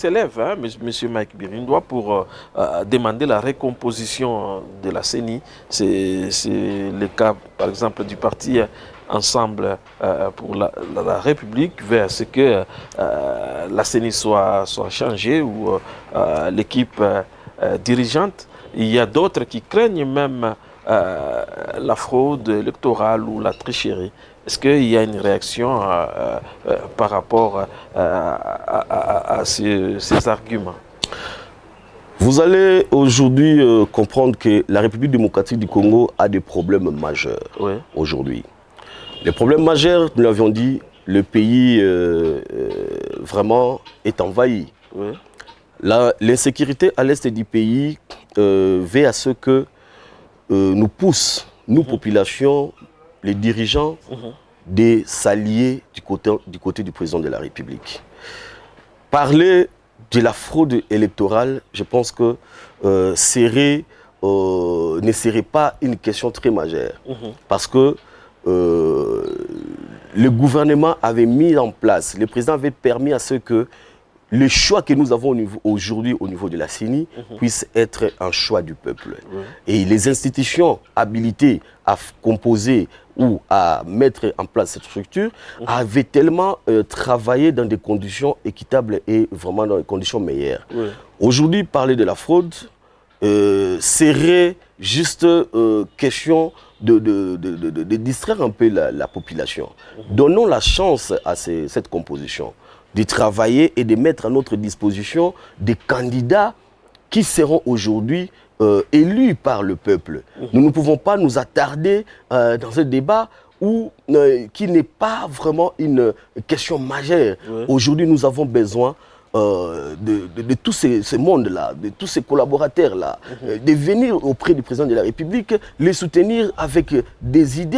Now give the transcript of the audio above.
s'élève, hein, M. Mike Birindois, pour demander la recomposition de la CENI. C'est le cas, par exemple, du parti Ensemble pour la République, vers ce que la CENI soit changée ou l'équipe dirigeante. Il y a d'autres qui craignent même la fraude électorale ou la tricherie. Est-ce qu'il y a une réaction par rapport à ces arguments? Vous allez aujourd'hui comprendre que la République démocratique du Congo a des problèmes majeurs aujourd'hui. Les problèmes majeurs, nous l'avions dit, le pays vraiment est envahi. L'insécurité à l'est du pays veut à ce que nous pousse, nous, populations, les dirigeants, de s'allier du côté du président de la République. Parler de la fraude électorale, je pense que ne serait pas une question très majeure. Parce que le gouvernement avait mis en place, le président avait permis à ce que le choix que nous avons aujourd'hui au niveau de la CENI puisse être un choix du peuple. Et les institutions habilitées à composer ou à mettre en place cette structure avaient tellement travaillé dans des conditions équitables et vraiment dans des conditions meilleures. Aujourd'hui, parler de la fraude serait juste question de distraire un peu la population. Donnons la chance à cette composition de travailler et de mettre à notre disposition des candidats qui seront aujourd'hui élus par le peuple. Nous ne pouvons pas nous attarder dans un débat qui n'est pas vraiment une question majeure. Aujourd'hui, nous avons besoin de tous ces mondes-là, de tous ces collaborateurs-là, de venir auprès du président de la République, les soutenir avec des idées